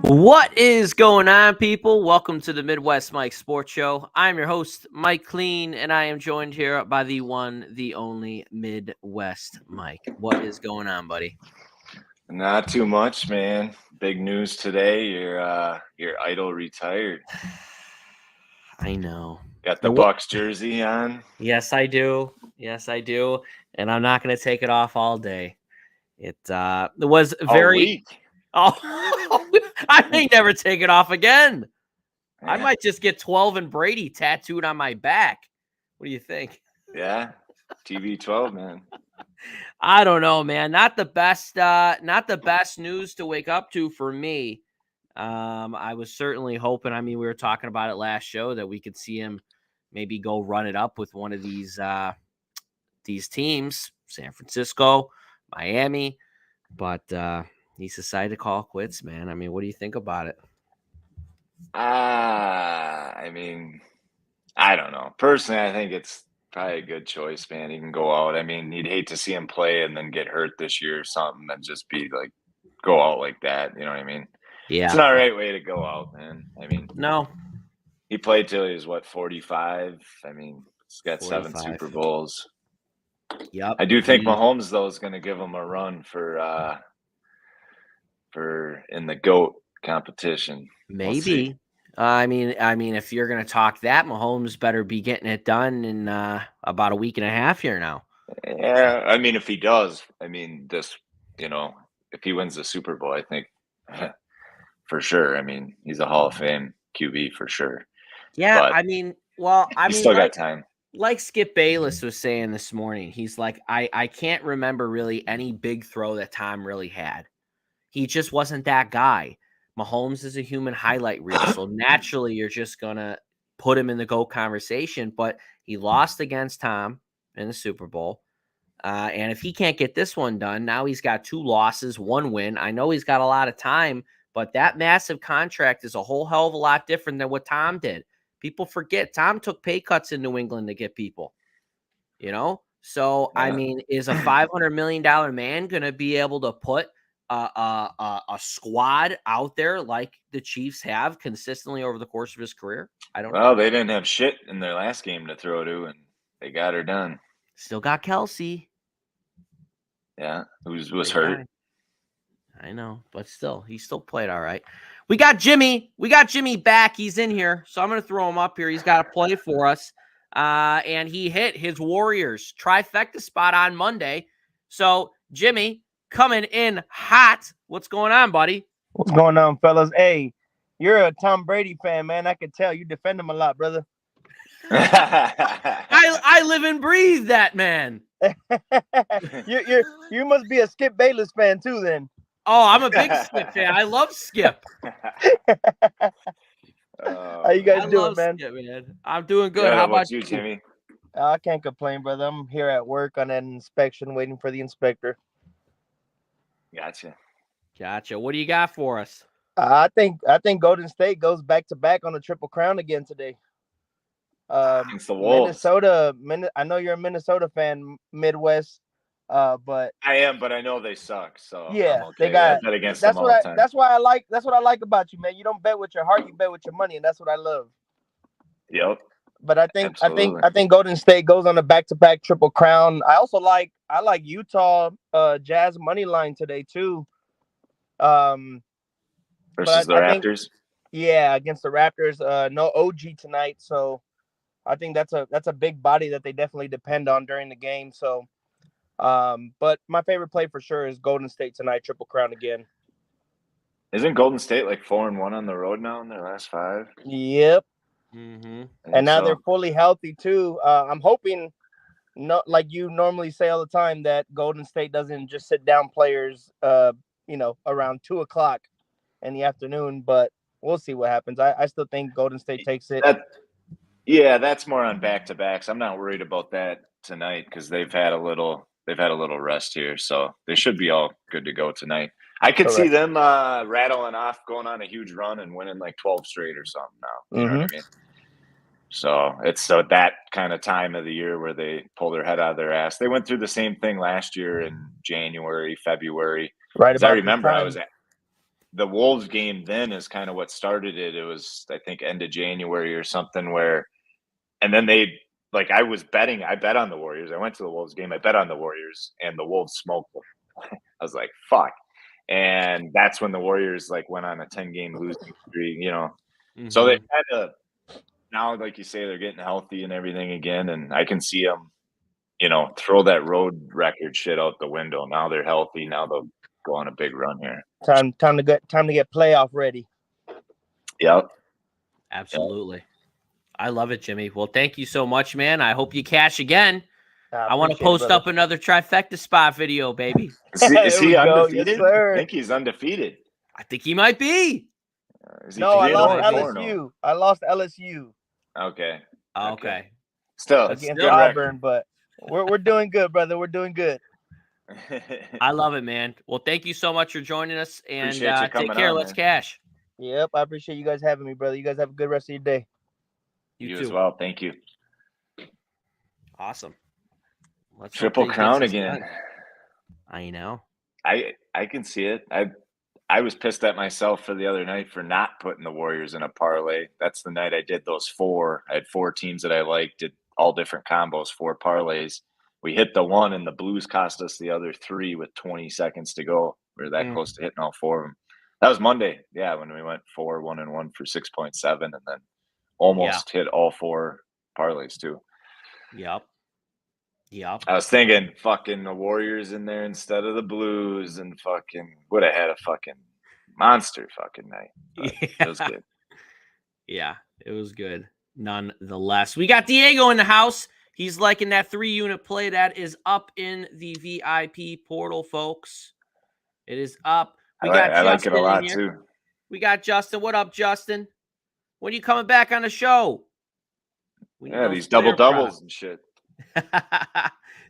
What is going on, people? Welcome to the Midwest Mike Sports Show. I'm your host, Mike Klean, and I am joined here by the one, the only Midwest Mike. What is going on, buddy? Not too much, man. Big news today. Your idol retired. I know. Got the Bucks jersey on. Yes, I do. And I'm not going to take it off all day. It was very. Week. Oh, I may never take it off again. Yeah. I might just get 12 and Brady tattooed on my back. What do you think? Yeah, TV 12, man. I don't know, man. Not the best news to wake up to for me. I was certainly hoping. I mean, we were talking about it last show that we could see him maybe go run it up with one of these teams, San Francisco, Miami, but he's decided to call quits, man. I mean, what do you think about it? I mean, I don't know. Personally, I think it's probably a good choice, man. He can go out. I mean, you'd hate to see him play and then get hurt this year or something and just be like, go out like that. You know what I mean? Yeah. It's not the right way to go out, man. I mean, no. He played till he was, 45? I mean, he's got 45. 7 Super Bowls. Yep. I do think Mahomes, though, is going to give him a run for in the GOAT competition. Maybe. I mean, if you're going to talk that, Mahomes better be getting it done in about a week and a half here now. Yeah, I mean, if he does, I mean, if he wins the Super Bowl, I think for sure. I mean, he's a Hall of Fame QB for sure. Yeah, but I mean, still got time. Like Skip Bayless was saying this morning, he's like, I can't remember really any big throw that Tom really had. He just wasn't that guy. Mahomes is a human highlight reel, so naturally you're just going to put him in the GOAT conversation, but he lost against Tom in the Super Bowl, and if he can't get this one done, now he's got 2 losses, 1 win. I know he's got a lot of time, but that massive contract is a whole hell of a lot different than what Tom did. People forget Tom took pay cuts in New England to get people, So, yeah. I mean, is a $500 million man going to be able to put a squad out there like the Chiefs have consistently over the course of his career? I don't know. Well, they didn't have shit in their last game to throw to, and they got her done. Still got Kelsey. Yeah, who was hurt. I know, but still, he still played all right. We got Jimmy. Back. He's in here, so I'm going to throw him up here. He's got to play for us, and he hit his Warriors trifecta spot on Monday. So, Jimmy, coming in hot. What's going on, buddy? What's going on, fellas? Hey, you're a Tom Brady fan, man. I can tell you defend him a lot, brother. I live and breathe that man. You must be a Skip Bayless fan too, then. Oh, I'm a big Skip fan. I love Skip. How you guys doing, man? Skip, man? I'm doing good. Yeah, how about you, Jimmy? I can't complain, brother. I'm here at work on an inspection, waiting for the inspector. Gotcha. What do you got for us? I think Golden State goes back to back on the Triple Crown again today. Against the Wolves. I know you're a Minnesota fan, Midwest. But I am, but I know they suck. So yeah, okay. They got. I bet against them all the time. That's what I like about you, man. You don't bet with your heart, you bet with your money, and that's what I love. Yep. But I think Golden State goes on a back-to-back Triple Crown. I like Utah Jazz money line today too. Versus the Raptors. Against the Raptors. No OG tonight, so I think that's a big body that they definitely depend on during the game. So, but my favorite play for sure is Golden State tonight, Triple Crown again. Isn't Golden State like 4-1 on the road now in their last 5? Yep. Mm-hmm. And now they're fully healthy too. I'm hoping, not like you normally say all the time, that Golden State doesn't just sit down players, around 2:00 in the afternoon. But we'll see what happens. I still think Golden State takes it. That's more on back-to-backs. I'm not worried about that tonight because they've had a little rest here, so they should be all good to go tonight. I could see them rattling off, going on a huge run and winning like 12 straight or something now. You know what I mean? So it's that kind of time of the year where they pull their head out of their ass. They went through the same thing last year in January, February. Right. I remember I was the Wolves game then is kind of what started it. It was, I think, end of January or something and then I bet on the Warriors. I went to the Wolves game. I bet on the Warriors, and the Wolves smoked them. I was like, fuck. And that's when the Warriors went on a 10-game losing streak, Mm-hmm. So they kind of, now, like you say, they're getting healthy and everything again. And I can see them, throw that road record shit out the window. Now they're healthy. Now they'll go on a big run here. Time to get playoff ready. Yep. Absolutely. I love it, Jimmy. Well, thank you so much, man. I hope you cash again. I want to post up another trifecta spot video, baby. Is he undefeated? Yes, sir. I think he's undefeated. I think he might be. I lost LSU. I lost LSU. Okay. Okay. Still against Auburn, but we're doing good, brother. We're doing good. I love it, man. Well, thank you so much for joining us, and take care. Let's cash. Yep, I appreciate you guys having me, brother. You guys have a good rest of your day. You too. As well. Thank you. Awesome. Let's Triple Crown again. I know. I can see it. I was pissed at myself for the other night for not putting the Warriors in a parlay. That's the night I did those 4. I had 4 teams that I liked, did all different combos, 4 parlays. We hit the one, and the Blues cost us the other 3 with 20 seconds to go. We were that close to hitting all 4 of them. That was Monday, yeah, when we went 4-1-1 for 6.7, and then almost hit all 4 parlays too. Yep. I was thinking fucking the Warriors in there instead of the Blues, and fucking would have had a fucking monster fucking night. It was good. Yeah, it was good. Nonetheless, we got Diego in the house. He's liking that 3-unit play that is up in the VIP portal, folks. It is up. I like it a lot too. We got Justin. What up, Justin? When are you coming back on the show? These double doubles and shit.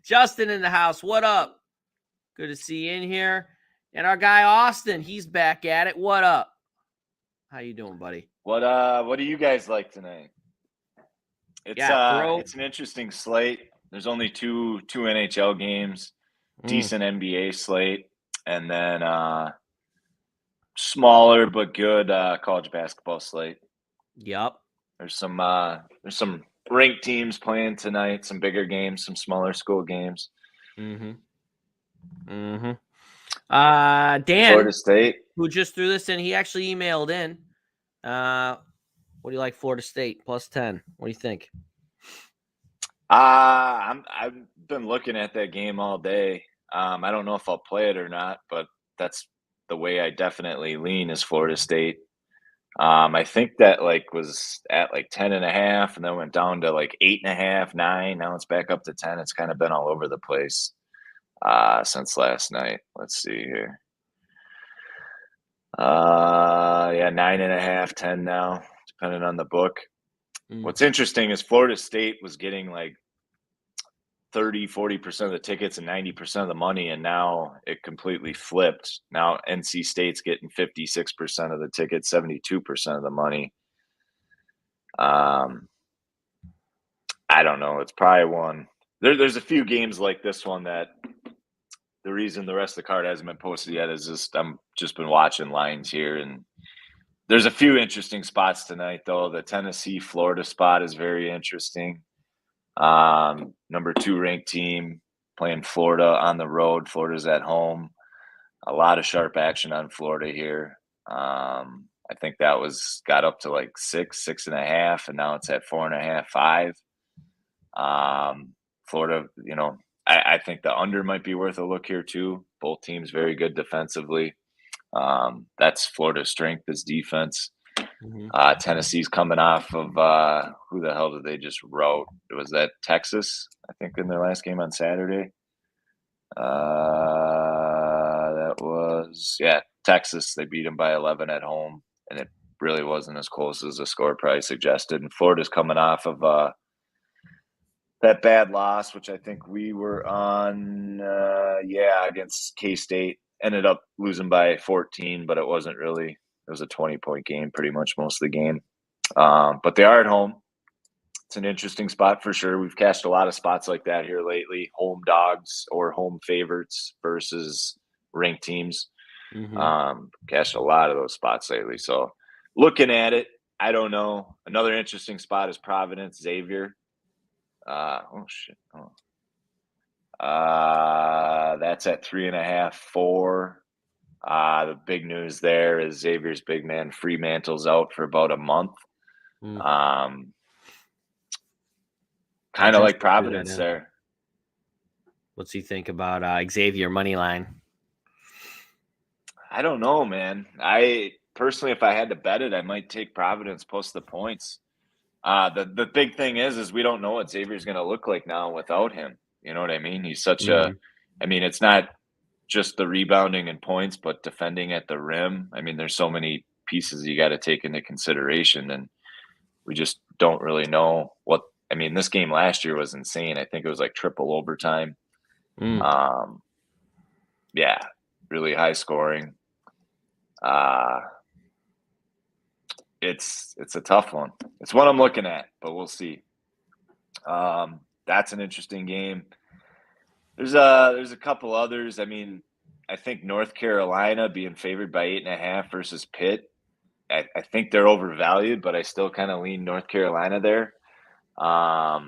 Justin in the house. What up? Good to see you in here. And our guy Austin, he's back at it. What up? How you doing, buddy? What do you guys like tonight? It's an interesting slate. There's only two NHL games, decent NBA slate, and then smaller but good college basketball slate. Yep. There's some ranked teams playing tonight, some bigger games, some smaller school games. Dan, Florida State, who just threw this in, he actually emailed in. What do you like, Florida State +10? What do you think? I've been looking at that game all day. I don't know if I'll play it or not, but that's the way I definitely lean is Florida State. I think that was at 10.5, and then went down to 8.5, 9. Now it's back up to 10. It's kind of been all over the place since last night. Let's see here. 9.5, 10 now, depending on the book. What's interesting is Florida State was getting 30-40% of the tickets and 90% of the money, and now it completely flipped. Now NC State's getting 56% of the tickets, 72% of the money. I don't know. It's probably one. There's a few games like this one that the reason the rest of the card hasn't been posted yet is just I'm just been watching lines here, and there's a few interesting spots tonight though. The Tennessee-Florida spot is very interesting. Number 2 ranked team playing Florida on the road. Florida's at home. A lot of sharp action on Florida here. I think that got up to 6.5, and now it's at 4.5, 5. Florida, I think the under might be worth a look here too. Both teams very good defensively. That's Florida's strength is defense. Tennessee's coming off of who the hell did they just rout? It was that Texas, I think, in their last game on Saturday. That was Texas. They beat them by 11 at home, and it really wasn't as close as the score probably suggested. And Florida's coming off of that bad loss, which I think we were on, against K-State. Ended up losing by 14, but it wasn't really. It was a 20-point game pretty much most of the game. But they are at home. It's an interesting spot for sure. We've cashed a lot of spots like that here lately. Home dogs or home favorites versus ranked teams. Cashed a lot of those spots lately. So looking at it, I don't know. Another interesting spot is Providence, Xavier. Oh shit. Oh. That's at 3.5, 4. The big news there is Xavier's big man Fremantle's out for about a month. Kind of like Providence there. What's he think about Xavier money line? I don't know, man. I personally, if I had to bet it, I might take Providence plus the points. The big thing is we don't know what Xavier's going to look like now without him. You know what I mean? He's such a. I mean, it's not just the rebounding and points, but defending at the rim. I mean, there's so many pieces you got to take into consideration, and we just don't really know what. I mean, this game last year was insane. I think it was like triple overtime. Yeah, really high scoring. It's a tough one. It's one I'm looking at, but we'll see. That's an interesting game. There's a couple others. I mean, I think North Carolina being favored by 8.5 versus Pitt. I think they're overvalued, but I still kind of lean North Carolina there. I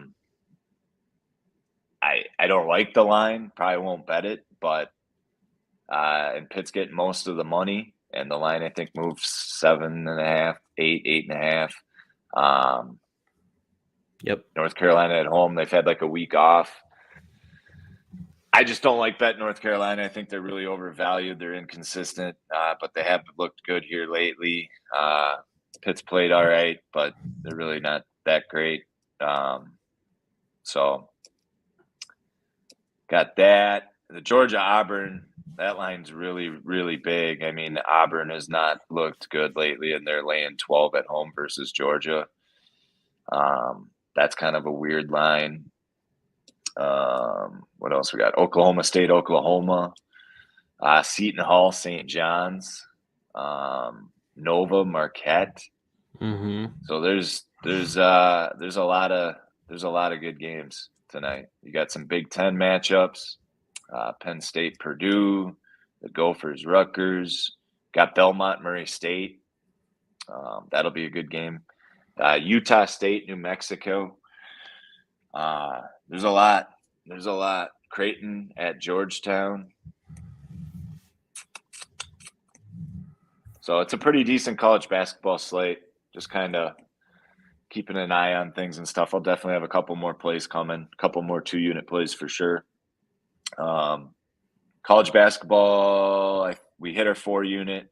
don't like the line. Probably won't bet it, but and Pitt's getting most of the money, and the line I think moves 7.5, 8, 8.5. Yep. North Carolina at home. They've had like a week off. I just don't like bet North Carolina. I think they're really overvalued. They're inconsistent, but they have looked good here lately. Pitt's played all right, but they're really not that great. So got that. The Georgia-Auburn, that line's really, really big. I mean, Auburn has not looked good lately, and they're laying 12 at home versus Georgia. That's kind of a weird line. What else we got? Oklahoma State, Oklahoma, Seton Hall, St. John's, Nova, Marquette. So there's a lot of good games tonight. You got some Big Ten matchups. Penn State, Purdue, the Gophers, Rutgers. Got Belmont, Murray State. That'll be a good game. Utah State, New Mexico. There's a lot. Creighton at Georgetown. So it's a pretty decent college basketball slate. Just kind of keeping an eye on things and stuff. I'll definitely have a couple more plays coming. A couple more 2-unit plays for sure. College basketball, we hit our 4-unit.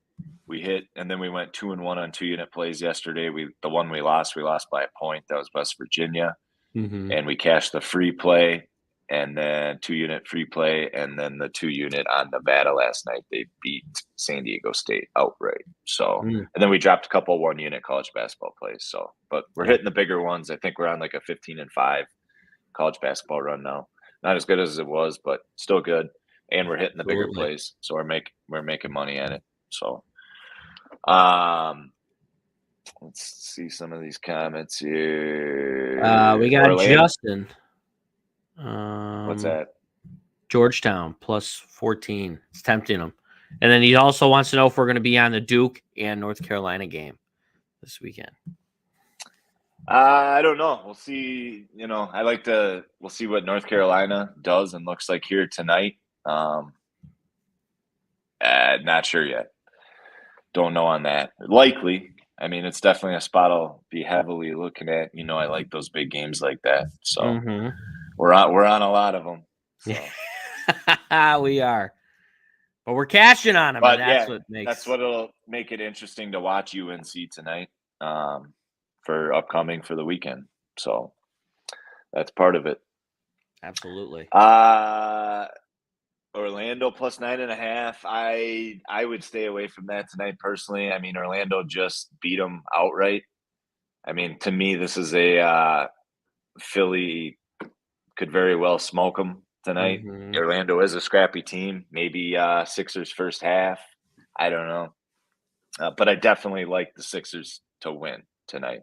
And then we went 2-1 on 2-unit plays yesterday. The one we lost by a point. That was West Virginia. And we cashed the free play, and then 2-unit free play, and then the 2-unit on Nevada last night. They beat San Diego State outright. So, and then we dropped a couple 1-unit college basketball plays. So, but we're hitting the bigger ones. I think we're on like a 15-5 college basketball run now. Not as good as it was, but still good. And we're hitting the bigger plays, so we're making money at it. So, let's see some of these comments here. We got Orlando. Justin. What's that? Georgetown plus 14. It's tempting him. And then he also wants to know if we're going to be on the Duke and North Carolina game this weekend. I don't know. We'll see. We'll see what North Carolina does and looks like here tonight. Not sure yet. Don't know on that. Likely. I mean, it's definitely a spot I'll be heavily looking at. I like those big games like that. So we're on a lot of them. So. We are. But we're cashing on them. But and that's what'll make it interesting to watch UNC tonight for the weekend. So that's part of it. Absolutely. Orlando plus 9.5. I would stay away from that tonight personally. I mean, Orlando just beat them outright. I mean, to me, this is a Philly could very well smoke them tonight. Orlando is a scrappy team. Maybe Sixers first half. I don't know. But I definitely like the Sixers to win tonight.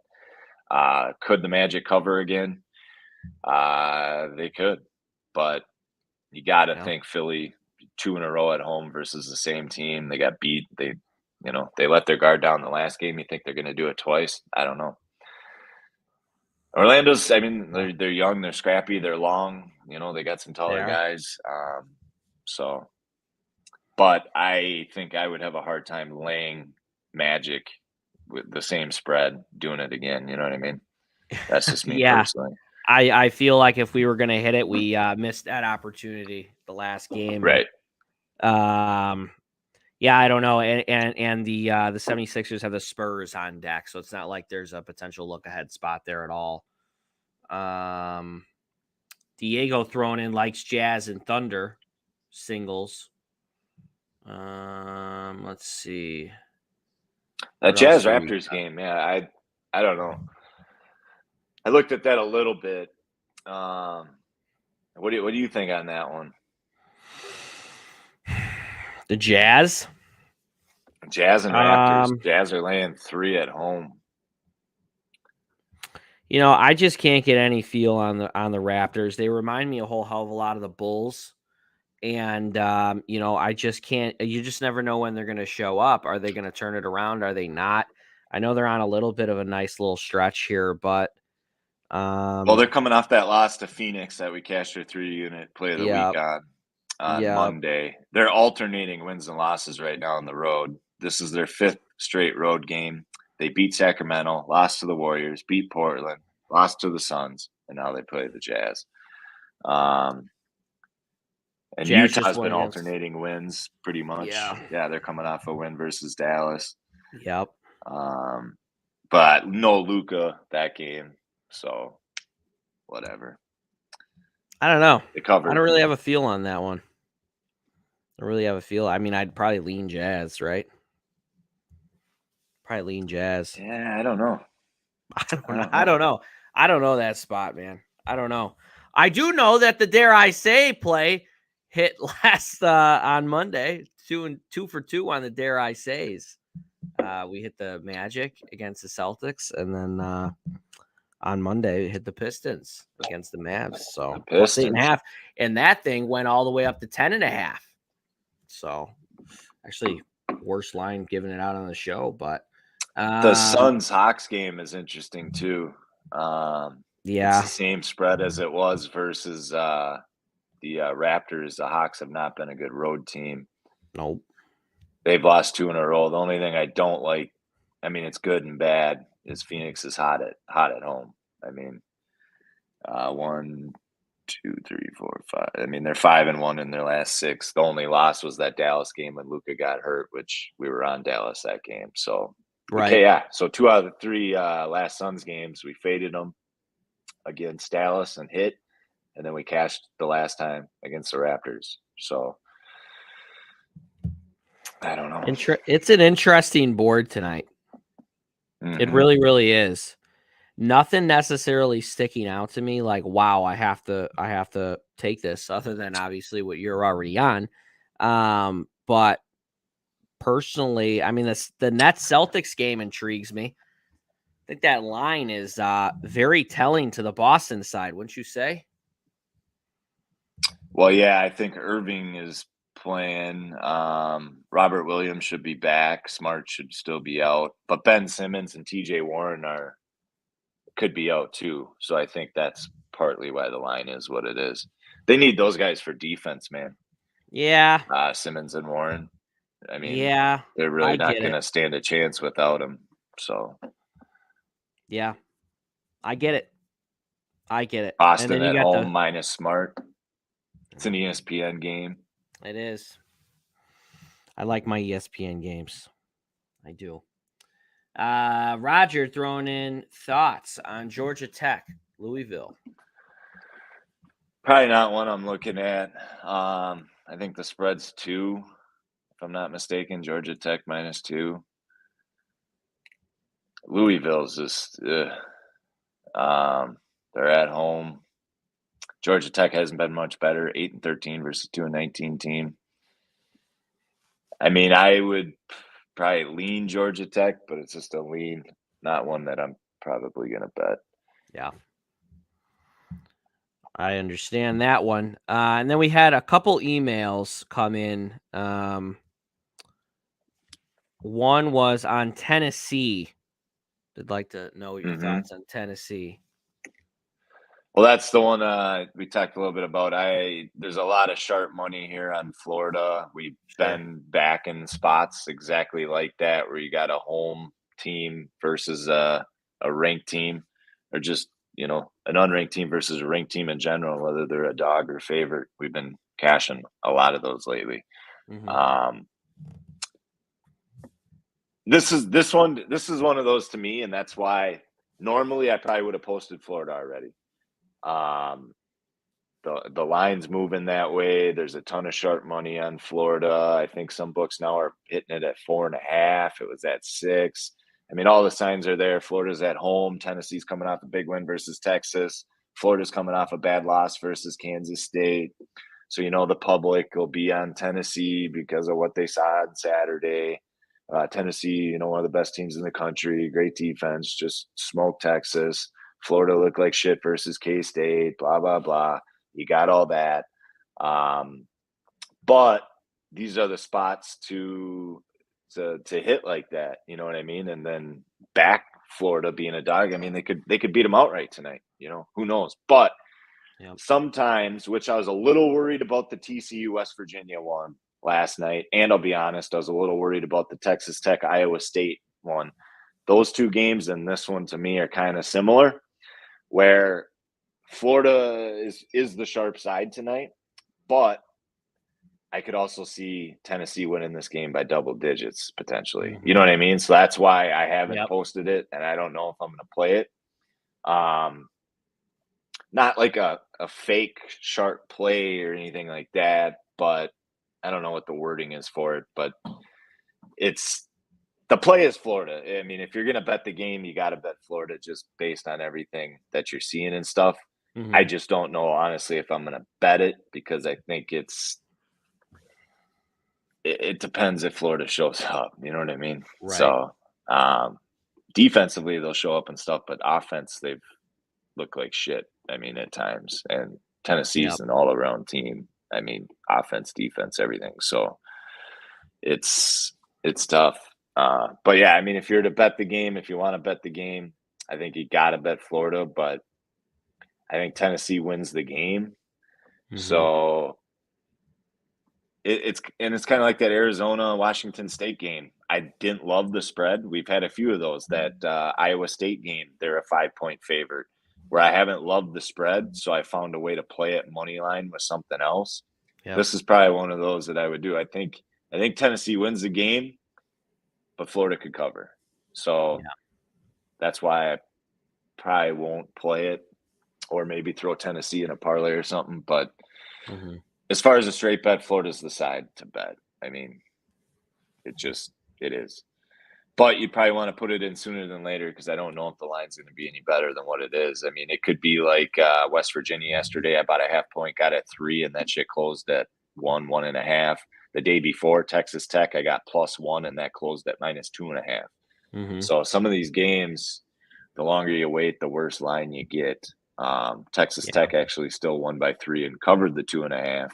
Could the Magic cover again? They could. But you got to think Philly, 2 in a row at home versus the same team. They got beat. They let their guard down the last game. You think they're going to do it twice? I don't know. Orlando's, I mean, they're young, they're scrappy, they're long. They got some taller guys. But I think I would have a hard time laying Magic with the same spread, doing it again. You know what I mean? That's just me personally. I feel like if we were going to hit it, we missed that opportunity the last game. Right. Yeah, I don't know. And the 76ers have the Spurs on deck, so it's not like there's a potential look ahead spot there at all. Diego thrown in likes Jazz and Thunder singles. Let's see. That Jazz Raptors game, yeah, I don't know. I looked at that a little bit. What do you think on that one? The Jazz and Raptors. Jazz are laying 3 at home. I just can't get any feel on the Raptors. They remind me a whole hell of a lot of the Bulls. And, I just can't – you just never know when they're going to show up. Are they going to turn it around? Are they not? I know they're on a little bit of a nice little stretch here, but well, they're coming off that loss to Phoenix that we cashed their 3-unit play of the week on Monday. They're alternating wins and losses right now on the road. This is their 5th straight road game. They beat Sacramento, lost to the Warriors, beat Portland, lost to the Suns, and now they play the Jazz. And Jazz Utah's been alternating wins pretty much. Yeah, they're coming off a win versus Dallas. Yep. But no Luka that game, so whatever. I don't know. They covered. I don't really have a feel on that one. I don't really have a feel. I mean, I'd probably lean Jazz, right? Probably lean Jazz. Yeah, I don't know. I don't know. I don't know that spot, man. I don't know. I do know that the Dare I Say play hit last on Monday, 2 for 2 on the Dare I Says. We hit the Magic against the Celtics, and then on Monday hit the Pistons against the Mavs. So plus 8.5, and that thing went all the way up to 10.5. So actually, worst line giving it out on the show, but the Suns Hawks game is interesting too. Yeah, it's the same spread as it was versus the Raptors. The Hawks have not been a good road team. Nope. They've lost 2 in a row. The only thing I don't like, I mean, it's good and bad, is Phoenix is hot at home. I mean, 1, 2, 3, 4, 5. I mean, they're 5-1 in their last 6. The only loss was that Dallas game when Luka got hurt, which we were on Dallas that game. So, right. Okay, yeah. So 2 out of the 3 last Suns games, we faded them against Dallas and hit, and then we cashed the last time against the Raptors. So I don't know. It's an interesting board tonight. Mm-hmm. It really, really is. Nothing necessarily sticking out to me like, wow, I have to take this, other than obviously what you're already on. But personally, I mean, the Nets Celtics game intrigues me. I think that line is very telling to the Boston side, wouldn't you say? Well, yeah, I think Irving is playing. Robert Williams should be back. Smart should still be out, but Ben Simmons and TJ Warren could be out too. So I think that's partly why the line is what it is. They need those guys for defense, man. Yeah. Simmons and Warren. I mean, they're really not going to stand a chance without them. So, yeah, I get it. Boston at home minus Smart. It's an ESPN game. It is. I like my ESPN games. I do. Roger throwing in thoughts on Georgia Tech, Louisville. Probably not one I'm looking at. I think the spread's 2, if I'm not mistaken. Georgia Tech minus 2. Louisville's just they're at home. Georgia Tech hasn't been much better. 8-13 versus 2-19 team. I mean, I would probably lean Georgia Tech, but it's just a lean, not one that I'm probably going to bet. Yeah. I understand that one. And then we had a couple emails come in. One was on Tennessee. I'd like to know your thoughts on Tennessee. Well, that's the one we talked a little bit about. There's a lot of sharp money here on Florida. We've been back in spots exactly like that, where you got a home team versus a ranked team, or just an unranked team versus a ranked team in general, whether they're a dog or favorite. We've been cashing a lot of those lately. This is one of those to me, and that's why normally I probably would have posted Florida already. The line's moving that way. There's a ton of sharp money on Florida. I think some books now are hitting it at 4.5. It was at 6. I mean, all the signs are there. Florida's at home. Tennessee's coming off a big win versus Texas. Florida's coming off a bad loss versus Kansas State. So, the public will be on Tennessee because of what they saw on Saturday. Tennessee, one of the best teams in the country, great defense, just smoked Texas. Florida looked like shit versus K-State, blah, blah, blah. You got all that. But these are the spots to hit like that, you know what I mean? And then back Florida being a dog, I mean, they could beat them outright tonight, who knows? But sometimes, which I was a little worried about the TCU West Virginia one last night, and I'll be honest, I was a little worried about the Texas Tech Iowa State one. Those two games and this one to me are kind of similar, where Florida is the sharp side tonight, but I could also see Tennessee winning this game by double digits potentially. You know what I mean? So that's why I haven't posted it, and I don't know if I'm going to play it. Not like a fake sharp play or anything like that, but I don't know what the wording is for it, but the play is Florida. I mean, if you're going to bet the game, you got to bet Florida just based on everything that you're seeing and stuff. I just don't know, honestly, if I'm going to bet it, because I think it depends if Florida shows up. You know what I mean? Right. So defensively, they'll show up and stuff, but offense, they've looked like shit, I mean, at times. And Tennessee's an all-around team. I mean, offense, defense, everything. So it's tough. But yeah, I mean, if you're to bet the game, if you want to bet the game, I think you got to bet Florida, but I think Tennessee wins the game. So it's kind of like that Arizona-Washington State game. I didn't love the spread. We've had a few of those. That Iowa State game, they're a 5-point favorite, where I haven't loved the spread, so I found a way to play it money line with something else. This is probably one of those that I would do. I think Tennessee wins the game, but Florida could cover. So that's why I probably won't play it, or maybe throw Tennessee in a parlay or something. But as far as a straight bet, Florida's the side to bet. I mean, it is. But you probably want to put it in sooner than later, because I don't know if the line's going to be any better than what it is. I mean, it could be like West Virginia yesterday. I bought a half point, got at 3, and that shit closed at 1.5. The day before, Texas Tech, I got +1, and that closed at -2.5. So some of these games, the longer you wait, the worse line you get. Texas Tech actually still won by 3 and covered the 2.5.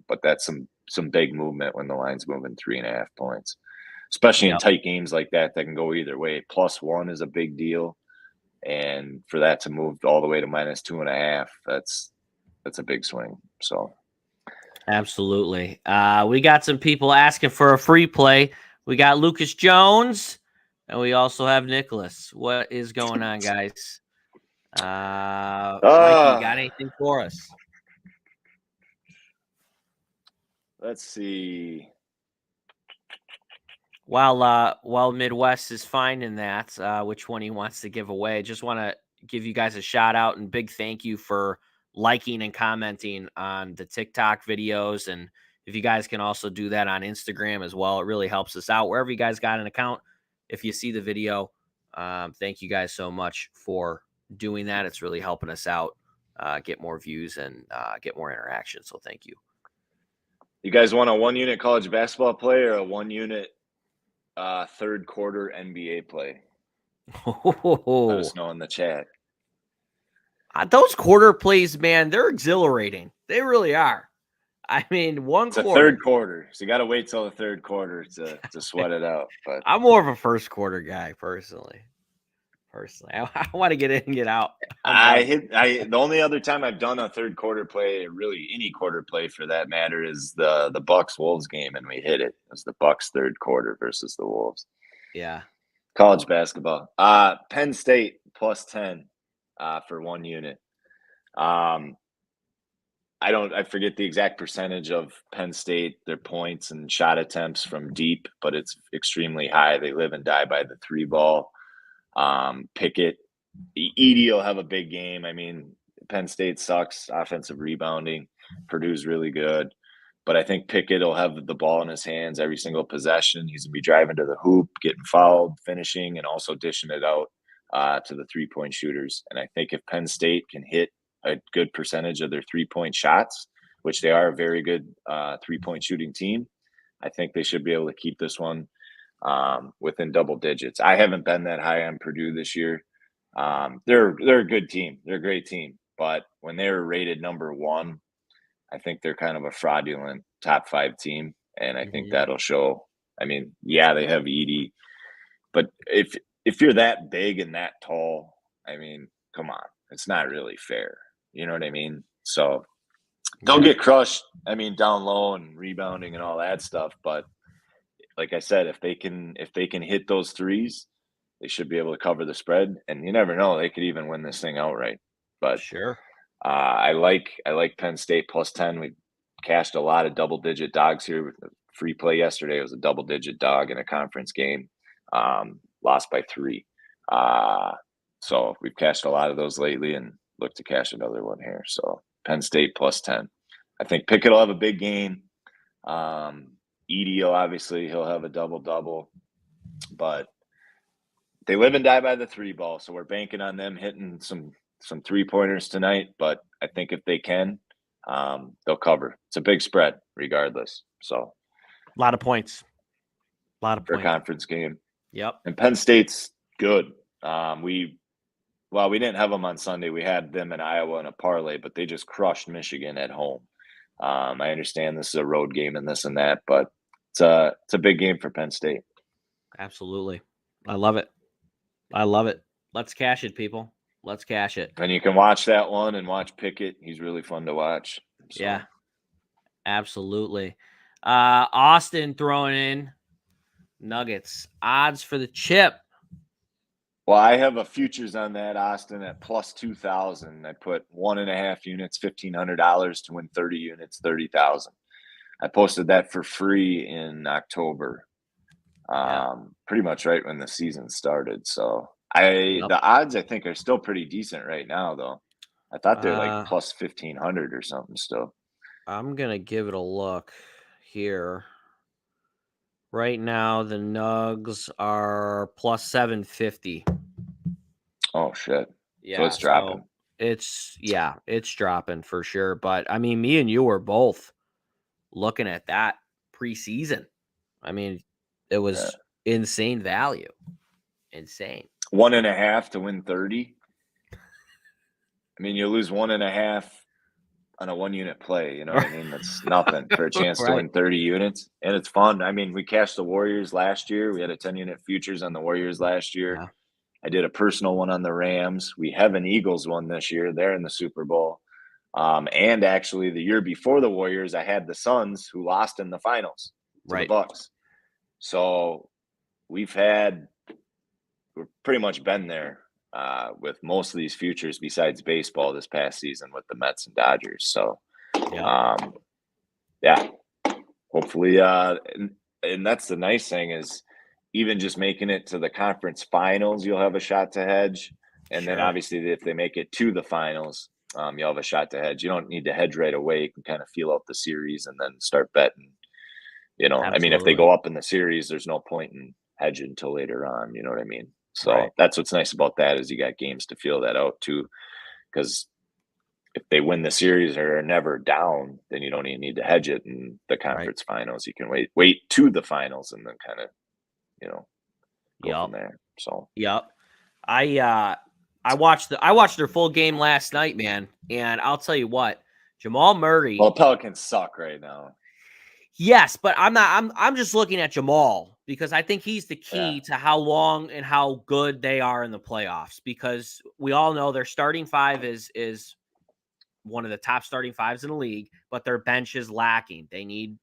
But that's some big movement when the line's moving 3.5 points, especially in tight games like that can go either way. +1 is a big deal, and for that to move all the way to -2.5, that's a big swing. So absolutely. We got some people asking for a free play. We got Lucas Jones, and we also have Nicholas. What is going on, guys? Mikey, you got anything for us? Let's see. While Midwest is finding that, which one he wants to give away, just want to give you guys a shout out and big thank you for liking and commenting on the TikTok videos. And if you guys can also do that on Instagram as well, it really helps us out wherever you guys got an account. If you see the video, thank you guys so much for doing that. It's really helping us out, get more views and get more interaction. So thank you. You guys want a 1-unit college basketball play or a 1-unit third quarter NBA play? Let us know in the chat. Those quarter plays, man, they're exhilarating. They really are. I mean, one It's a quarter. third quarter, so you got to wait till the third quarter to sweat it out. But I'm more of a first quarter guy personally. I want to get in and get out. the only other time I've done a third quarter play, really any quarter play for that matter, is the Bucks Wolves game, and we hit it. It was the Bucks third quarter versus the Wolves. Yeah. College basketball. Penn State plus 10 for 1 unit. I forget the exact percentage of Penn State, their points and shot attempts from deep, but it's extremely high. They live and die by the 3 ball. Pickett, Edie will have a big game. I mean, Penn State sucks offensive rebounding. Purdue's really good. But I think Pickett will have the ball in his hands every single possession. He's going to be driving to the hoop, getting fouled, finishing, and also dishing it out to the three-point shooters. And I think if Penn State can hit a good percentage of their three-point shots, which they are a very good three-point shooting team, I think they should be able to keep this one within double digits. I haven't been that high on Purdue this year. They're a good team. They're a great team. But when they were rated number 1, I think they're kind of a fraudulent top 5 team. And I think that'll show. I mean, yeah, they have Edie. But if you're that big and that tall, I mean, come on. It's not really fair. You know what I mean? So don't get crushed. I mean, down low and rebounding and all that stuff. But like I said, if they can hit those threes, they should be able to cover the spread. And you never know, they could even win this thing outright. But sure. I like Penn State plus 10. We cashed a lot of double-digit dogs here with the free play yesterday. It was a double-digit dog in a conference game, lost by 3. So we've cashed a lot of those lately and look to cash another one here. So Penn State plus 10. I think Pickett will have a big game. Edie obviously he'll have a double-double, but they live and die by the 3 ball. So we're banking on them hitting some 3-pointers tonight, but I think if they can, they'll cover. It's a big spread regardless. So a lot of points. For a conference game. Yep. And Penn State's good. We didn't have them on Sunday. We had them in Iowa in a parlay, but they just crushed Michigan at home. I understand this is a road game and this and that, but it's a big game for Penn State. Absolutely. I love it. Let's cash it, people. Let's cash it. And you can watch that one and watch Pickett. He's really fun to watch. So. Yeah, absolutely. Austin throwing in Nuggets. Odds for the chip. Well, I have a futures on that, Austin, at plus 2,000. I put 1.5 units, $1,500 to win 30 units, 30,000. I posted that for free in October, pretty much right when the season started. So the odds I think are still pretty decent right now, though. I thought they're like plus 1,500 or something still. I'm gonna give it a look here. Right now, the Nugs are plus 750. Oh shit! Yeah, so it's dropping. It's dropping for sure. But I mean, me and you were both looking at that preseason. I mean, it was insane value. Insane. 1.5 to win 30. I mean, you lose 1.5 on a 1-unit play. You know what I mean? That's nothing for a chance to win 30 units. And it's fun. I mean, we cashed the Warriors last year. We had a 10-unit futures on the Warriors last year. Yeah. I did a personal one on the Rams. We have an Eagles one this year. They're in the Super Bowl. And actually, the year before the Warriors, I had the Suns who lost in the finals to the Bucks. So we've pretty much been there with most of these futures besides baseball this past season with the Mets and Dodgers. So, hopefully, and that's the nice thing is even just making it to the conference finals, you'll have a shot to hedge. And then obviously if they make it to the finals, you'll have a shot to hedge. You don't need to hedge right away. You can kind of feel out the series and then start betting. You know, I mean, if they go up in the series, there's no point in hedging until later on. You know what I mean? So that's what's nice about that is you got games to feel that out too. Because if they win the series or are never down, then you don't even need to hedge it in the conference finals. You can wait to the finals and then kind of, go from there. So I watched their full game last night, man, and I'll tell you what, Jamal Murray. Well, Pelicans suck right now. Yes, but I'm just looking at Jamal because I think he's the key to how long and how good they are in the playoffs, because we all know their starting five is one of the top starting fives in the league, but their bench is lacking. They need,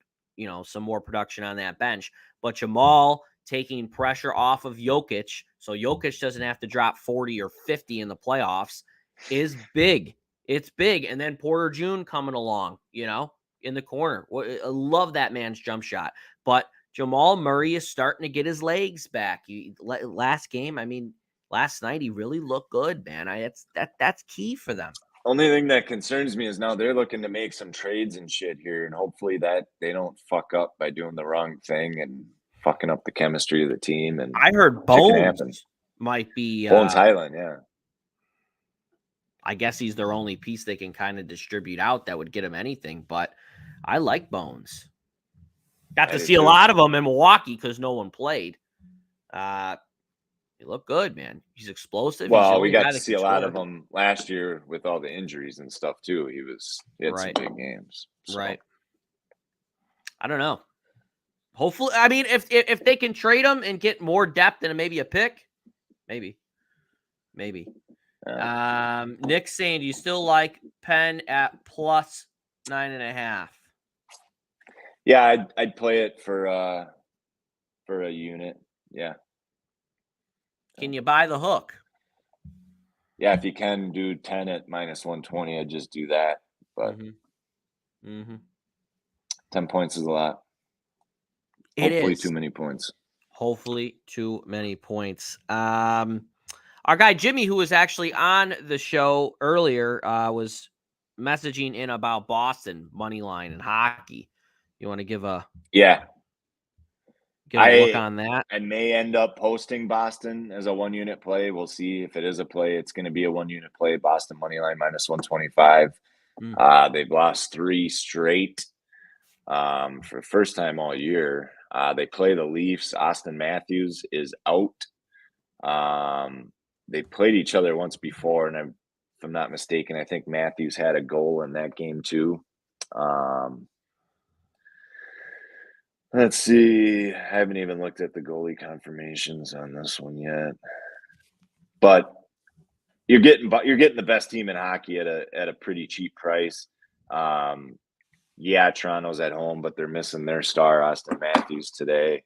some more production on that bench. But Jamal taking pressure off of Jokic, so Jokic doesn't have to drop 40 or 50 in the playoffs, is big. It's big. And then Porter June coming along, in the corner. I love that man's jump shot. But Jamal Murray is starting to get his legs back. Last night he really looked good, man. That's key for them. Only thing that concerns me is now they're looking to make some trades and shit here, and hopefully that they don't fuck up by doing the wrong thing and fucking up the chemistry of the team. And I heard Bones might be Bones Highland, yeah. I guess he's their only piece they can kind of distribute out that would get him anything, but I like Bones. Got to see a lot of them in Milwaukee because no one played. He looked good, man. He's explosive. Well, we got to see a lot of them last year with all the injuries and stuff too. He had some big games. So. Right. I don't know. Hopefully, I mean, if they can trade him and get more depth and maybe a pick, maybe. Nick saying, do you still like Penn at plus 9.5? Yeah, I'd play it for a unit. Yeah. Can you buy the hook? Yeah, if you can do 10 at minus 120, I'd just do that. But 10 points is a lot. Hopefully too many points. Hopefully too many points. Our guy Jimmy, who was actually on the show earlier, was messaging in about Boston money line and hockey. You want to give a look on that? I may end up posting Boston as a 1 unit play. We'll see if it is a play. It's going to be a 1 unit play. Boston money line minus 125. They've lost 3 straight for the first time all year. They play the Leafs. Austin Matthews is out. They played each other once before, and if I'm not mistaken, I think Matthews had a goal in that game too. Let's see. I haven't even looked at the goalie confirmations on this one yet. But you're getting the best team in hockey at a pretty cheap price. Toronto's at home, but they're missing their star, Austin Matthews, today.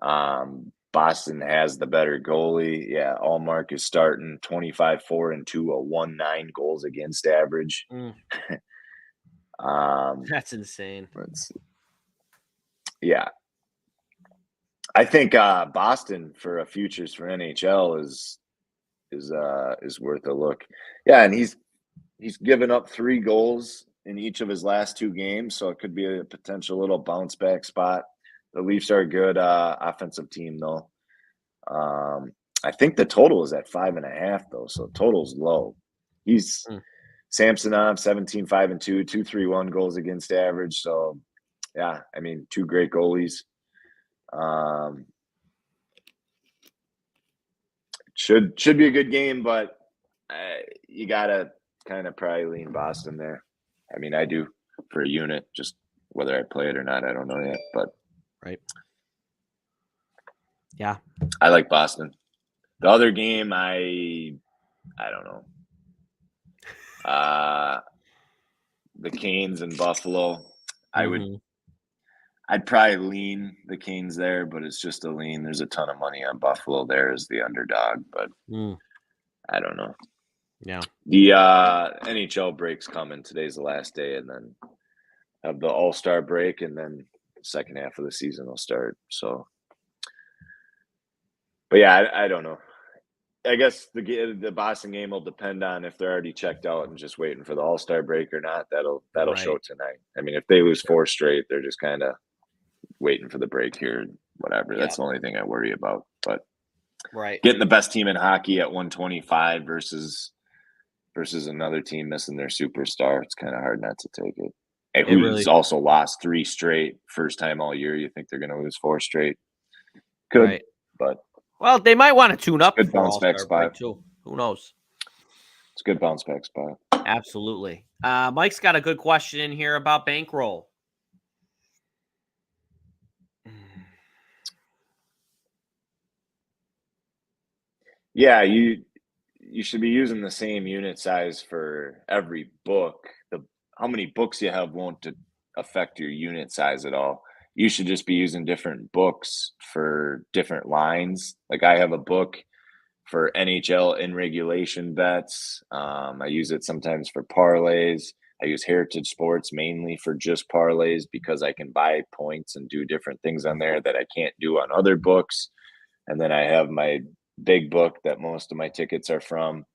Boston has the better goalie. Yeah, Allmark is starting 25-4-2, a 1.9 goals against average. That's insane. Let's see. Yeah. I think Boston for a futures for NHL is worth a look. Yeah, and he's given up 3 goals in each of his last 2 games, so it could be a potential little bounce back spot. The Leafs are a good offensive team, though. I think the total is at 5.5, though, so total's low. He's Samsonov, 17-5-2, 2.31 goals against average. So, yeah, I mean, 2 great goalies. Should be a good game, but you gotta kind of probably lean Boston there. I mean, I do for a unit. Just whether I play it or not, I don't know yet. But right, yeah, I like Boston. The other game, I don't know. The Canes and Buffalo. I'd probably lean the Canes there, but it's just a lean. There's a ton of money on Buffalo there as the underdog, but I don't know. Yeah. The NHL break's coming. Today's the last day, and then have the All-Star break, and then the second half of the season will start. So, but yeah, I don't know. I guess the Boston game will depend on if they're already checked out and just waiting for the All-Star break or not. That'll show tonight. I mean, if they lose 4 straight, they're just kind of waiting for the break here. Whatever. That's the only thing I worry about. But getting the best team in hockey at 125 versus another team missing their superstar, it's kind of hard not to take it. And who's also lost 3 straight, first time all year. You think they're going to lose 4 straight? Could, but well, they might want to tune up. Good bounce back spot too. Who knows? It's a good bounce back spot. Absolutely. Mike's got a good question in here about bankroll. Yeah, you should be using the same unit size for every book. How many books you have won't affect your unit size at all. You should just be using different books for different lines. Like I have a book for NHL in regulation bets. I use it sometimes for parlays. I use Heritage Sports mainly for just parlays because I can buy points and do different things on there that I can't do on other books. And then I have my big book that most of my tickets are from.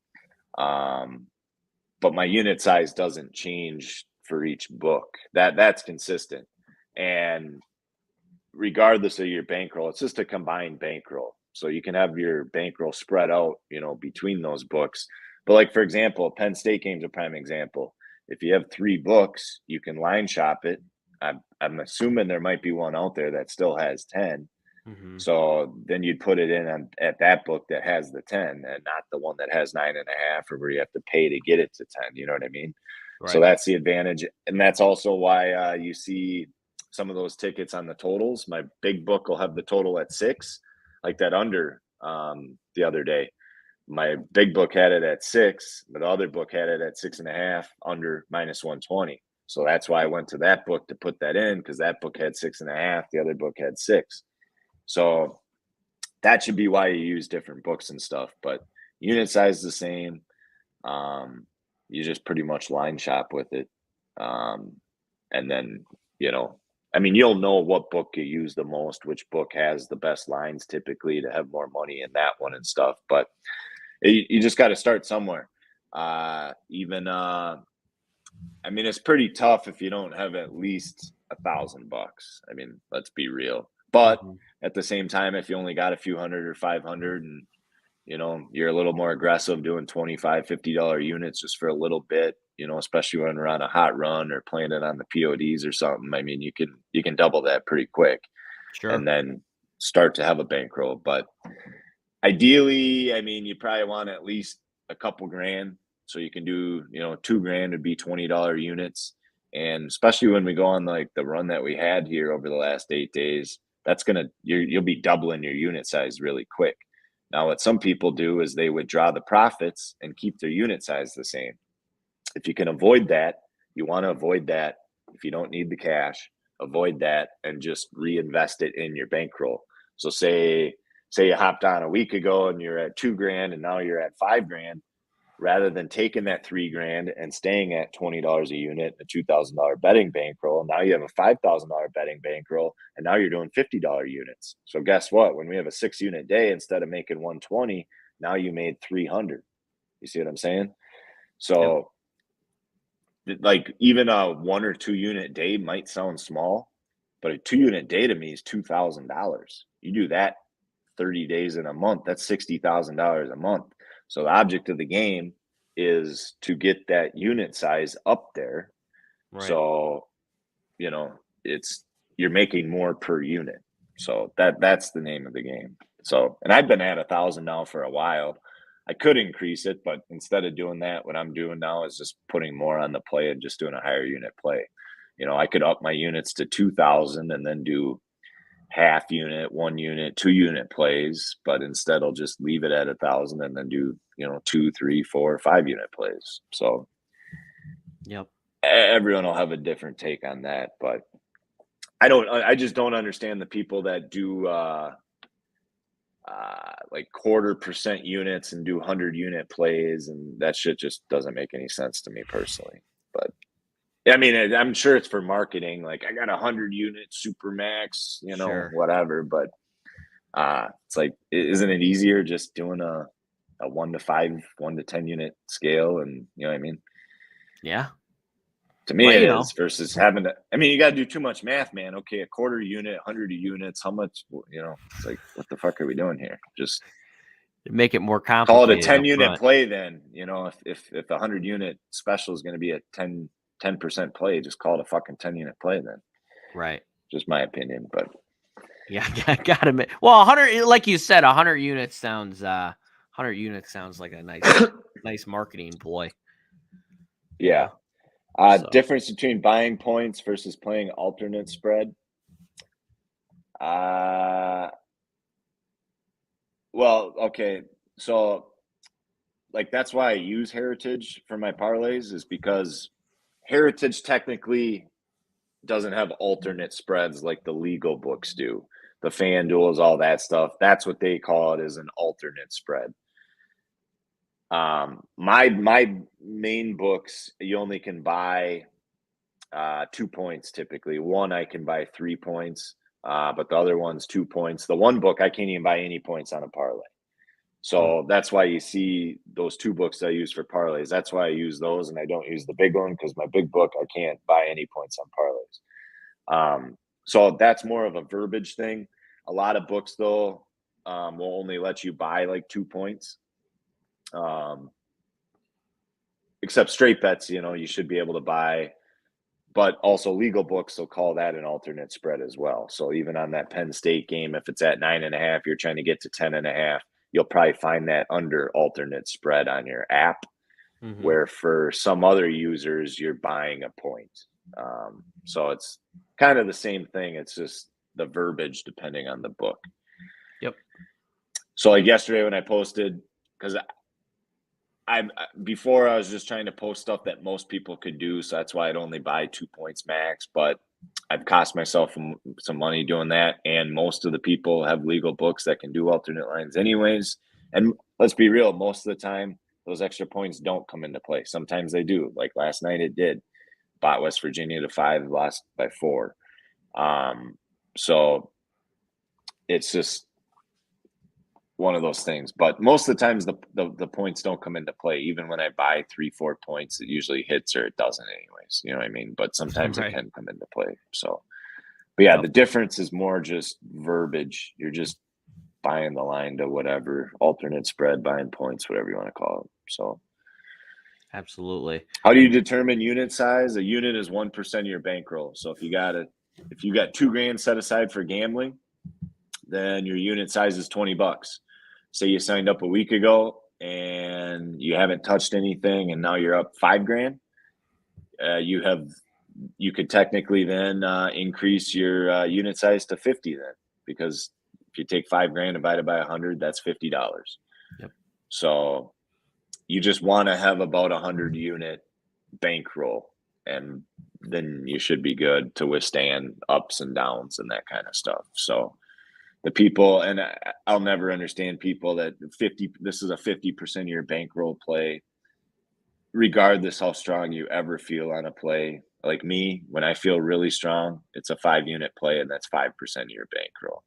But my unit size doesn't change for each book. That's consistent. And regardless of your bankroll, it's just a combined bankroll. So you can have your bankroll spread out, between those books. But like, for example, Penn State game's a prime example. If you have 3 books, you can line shop it. I'm assuming there might be one out there that still has 10. Mm-hmm. So then you'd put it in at that book that has the 10 and not the one that has 9.5 or where you have to pay to get it to 10. You know what I mean? Right. So that's the advantage. And that's also why you see some of those tickets on the totals. My big book will have the total at 6, like that under the other day. My big book had it at 6, but the other book had it at 6.5 under -120. So that's why I went to that book to put that in, because that book had 6.5, the other book had 6. So that should be why you use different books and stuff. But unit size is the same. You just pretty much line shop with it. And then, you'll know what book you use the most, which book has the best lines typically to have more money in that one and stuff. But you just got to start somewhere. It's pretty tough if you don't have at least $1,000. Let's be real. But at the same time, if you only got a few hundred or 500 and, you're a little more aggressive doing $25, $50 units just for a little bit, especially when we're on a hot run or playing it on the PODs or something, you can double that pretty quick. Sure. And then start to have a bankroll. But ideally, you probably want at least a couple grand. So you can do, $2,000 would be $20 units. And especially when we go on like the run that we had here over the last 8 days, you'll be doubling your unit size really quick. Now, what some people do is they withdraw the profits and keep their unit size the same. If you can avoid that, you want to avoid that. If you don't need the cash, avoid that and just reinvest it in your bankroll. So say you hopped on a week ago and you're at $2,000 and now you're at $5,000. Rather than taking that $3,000 and staying at $20 a unit, a $2,000 betting bankroll, now you have a $5,000 betting bankroll, and now you're doing $50 units. So guess what? When we have a 6-unit day, instead of making 120, now you made 300. You see what I'm saying? So, like even a 1 or 2 unit day might sound small, but a 2-unit day to me is $2,000. You do that 30 days in a month, that's $60,000 a month. So the object of the game is to get that unit size up there. Right. So, you're making more per unit. So that's the name of the game. So, and I've been at 1,000 now for a while. I could increase it, but instead of doing that, what I'm doing now is just putting more on the play and just doing a higher unit play. I could up my units to 2,000 and then do half unit, 1 unit, 2 unit plays, but instead I'll just leave it at 1,000 and then do 2, 3, 4, 5 unit plays. So everyone will have a different take on that, but I just don't understand the people that do like 0.25% units and do 100-unit plays, and that shit just doesn't make any sense to me personally. But I'm sure it's for marketing. Like I got 100-unit super max, sure, whatever. But it's like, isn't it easier just doing a 1 to 5, 1 to 10 unit scale? And you know what I mean? Yeah. To me, it is versus having to. You got to do too much math, man. Okay, a 1/4 unit, 100 units. How much? It's like, what the fuck are we doing here? Just make it more complicated. Call it a 10-unit play, then. If the 100-unit special is going to be a 10% play, just call it a fucking 10-unit play then. Right. Just my opinion, but yeah, I gotta admit. Well, 100, like you said, 100 units sounds 100 units sounds like a nice marketing ploy. Yeah. So. Difference between buying points versus playing alternate spread. Well, okay. So, like, that's why I use Heritage for my parlays, is because Heritage technically doesn't have alternate spreads like the legal books do. The FanDuels, all that stuff. That's what they call it, is an alternate spread. My main books, you only can buy 2 points typically. One, I can buy 3 points, but the other one's 2 points. The one book, I can't even buy any points on a parlay. So that's why you see those 2 books I use for parlays. That's why I use those, and I don't use the big one, because my big book, I can't buy any points on parlays. So that's more of a verbiage thing. A lot of books, though, will only let you buy like 2 points. Except straight bets, you should be able to buy. But also legal books will call that an alternate spread as well. So even on that Penn State game, if it's at 9.5, you're trying to get to 10.5, you'll probably find that under alternate spread on your app, where for some other users, you're buying a point. So it's kind of the same thing. It's just the verbiage depending on the book. Yep. So like yesterday when I posted, because before I was just trying to post stuff that most people could do, so that's why I'd only buy 2 points max. But I've cost myself some money doing that, and most of the people have legal books that can do alternate lines anyways. And let's be real, most of the time those extra points don't come into play. Sometimes they do. Like last night it did. Bought West Virginia to 5, lost by 4. So it's just one of those things. But most of the times the points don't come into play. Even when I buy 3-4 points, it usually hits or it doesn't anyways. You know what I mean? But sometimes it can come into play. So, but yeah, the difference is more just verbiage. You're just buying the line to whatever, alternate spread, buying points, whatever you want to call it. So absolutely. How do you determine unit size? A unit is 1% of your bankroll. So if you got $2,000 set aside for gambling, then your unit size is $20. Say you signed up a week ago and you haven't touched anything, and now you're up $5,000. You could technically then increase your unit size to 50 then, because if you take $5,000 divided by 100, that's $50. Yep. So you just want to have about 100 unit bankroll, and then you should be good to withstand ups and downs and that kind of stuff. So the people, and I'll never understand people that this is a 50% of your bankroll play, regardless how strong you ever feel on a play. Like me, when I feel really strong, it's a 5-unit play, and that's 5% of your bankroll.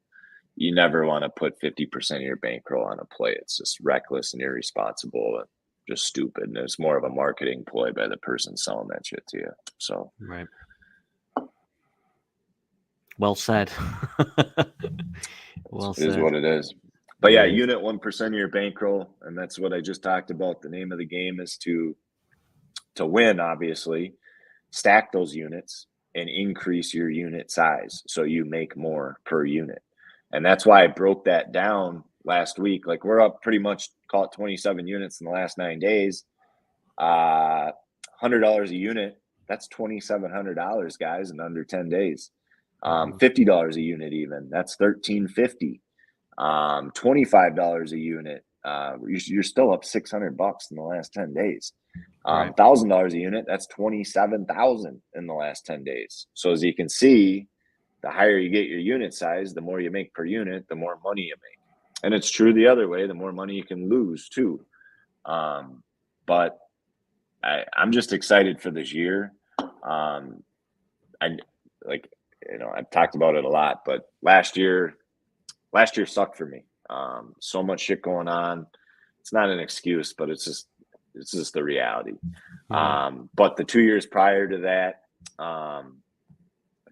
You never want to put 50% of your bankroll on a play. It's just reckless and irresponsible and just stupid. And it's more of a marketing ploy by the person selling that shit to you. So, right. Well said. Well said. It is what it is. But yeah, unit 1% of your bankroll, and that's what I just talked about. The name of the game is to win, obviously, stack those units and increase your unit size so you make more per unit. And that's why I broke that down last week. Like, we're up pretty much, call it 27 units in the last 9 days. $100 a unit, that's $2,700, guys, in under 10 days. $50 a unit, even, that's $1,350. $25 a unit, you're still up $600 in the last 10 days. $1,000 a unit, that's $27,000 in the last 10 days. So as you can see, the higher you get your unit size, the more you make per unit, the more money you make. And it's true the other way, the more money you can lose too. But I'm just excited for this year. I've talked about it a lot, but last year sucked for me. So much shit going on. It's not an excuse, but it's just the reality. But the 2 years prior to that, I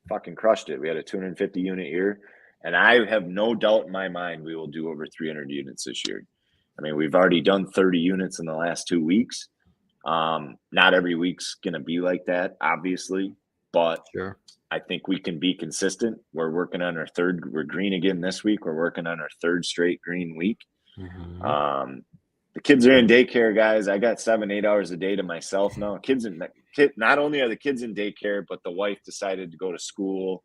fucking crushed it. We had a 250 unit year, and I have no doubt in my mind we will do over 300 units this year. I mean, we've already done 30 units in the last 2 weeks. Not every week's going to be like that, obviously, but sure. I think we can be consistent. We're working on we're green again this week. We're working on our 3rd straight green week. The kids are in daycare, guys. I got 7-8 hours a day to myself now. Not only are the kids in daycare, but the wife decided to go to school.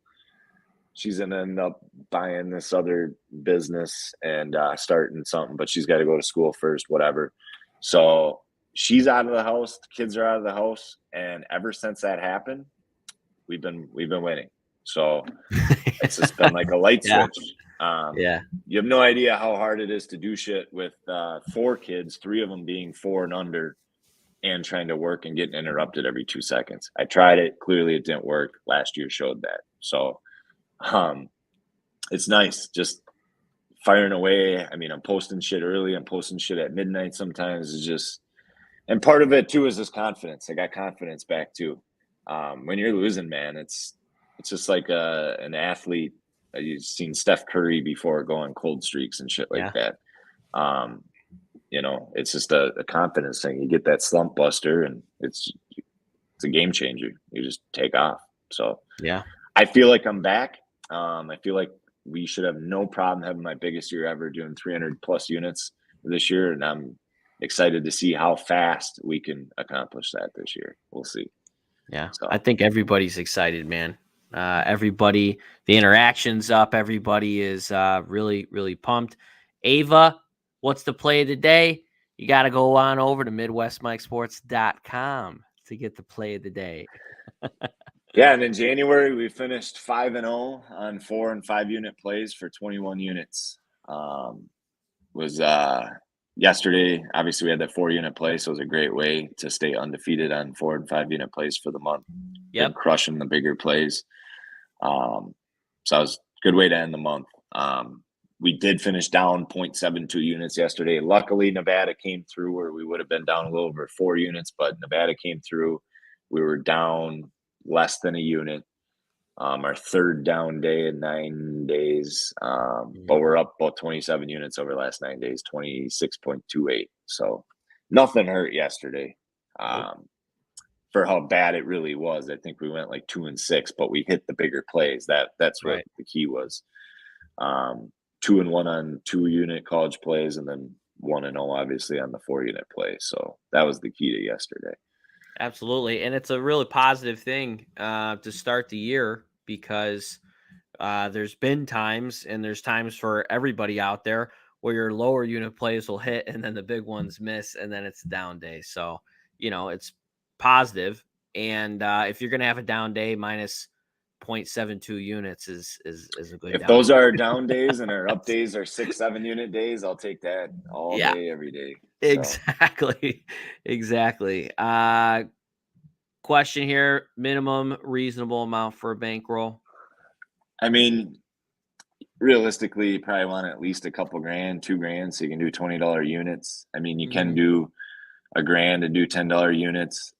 She's gonna end up buying this other business and starting something, but she's got to go to school first, whatever. So she's out of the house, the kids are out of the house, and ever since that happened, we've been winning. So it's just been like a light switch. You have no idea how hard it is to do shit with 4 kids, 3 of them being 4 and under, and trying to work and getting interrupted every 2 seconds. I tried it. Clearly it didn't work. Last year showed that. So it's nice just firing away. I mean, I'm posting shit early. I'm posting shit at midnight sometimes. It's just, and part of it too is this confidence. I got confidence back too. When you're losing, man, it's just like an athlete. You've seen Steph Curry before going cold streaks and shit like that. It's just a confidence thing. You get that slump buster, and it's a game changer. You just take off. So I feel like I'm back. I feel like we should have no problem having my biggest year ever, doing 300 plus units this year, and I'm excited to see how fast we can accomplish that this year. We'll see. Yeah, so I think everybody's excited, man. Everybody, the interaction's up. Everybody is really, really pumped. Ava, what's the play of the day? You got to go on over to MidwestMikeSports.com to get the play of the day. Yeah, and in January, we finished 5-0 on 4 and 5 unit plays for 21 units. Yesterday, obviously we had that 4 unit play, so it was a great way to stay undefeated on 4 and 5 unit plays for the month. Yep, crushing the bigger plays. So it was a good way to end the month. We did finish down 0.72 units yesterday. Luckily, Nevada came through where we would have been down a little over 4 units, but Nevada came through. We were down less than a unit. Our third down day in 9 days, but we're up about 27 units over the last 9 days, 26.28. So nothing hurt yesterday. For how bad it really was. I think we went like 2 and 6, but we hit the bigger plays. That's what the key was. 2 and 1 on 2 unit college plays, and then 1 and 0 obviously on the 4 unit play. So that was the key to yesterday. Absolutely. And it's a really positive thing to start the year, because there's been times, and there's times for everybody out there, where your lower unit plays will hit and then the big ones miss, and then it's a down day. So, it's positive. And if you're going to have a down day, minus 0.72 units is a good. If those are down days and our up days are 6-7 unit days, I'll take that all day, every day. So. Exactly. Question here: minimum reasonable amount for a bankroll? I mean, realistically, you probably want at least a couple grand, $2,000, so you can do $20 units. I mean, you can do $1,000 and do $10 units.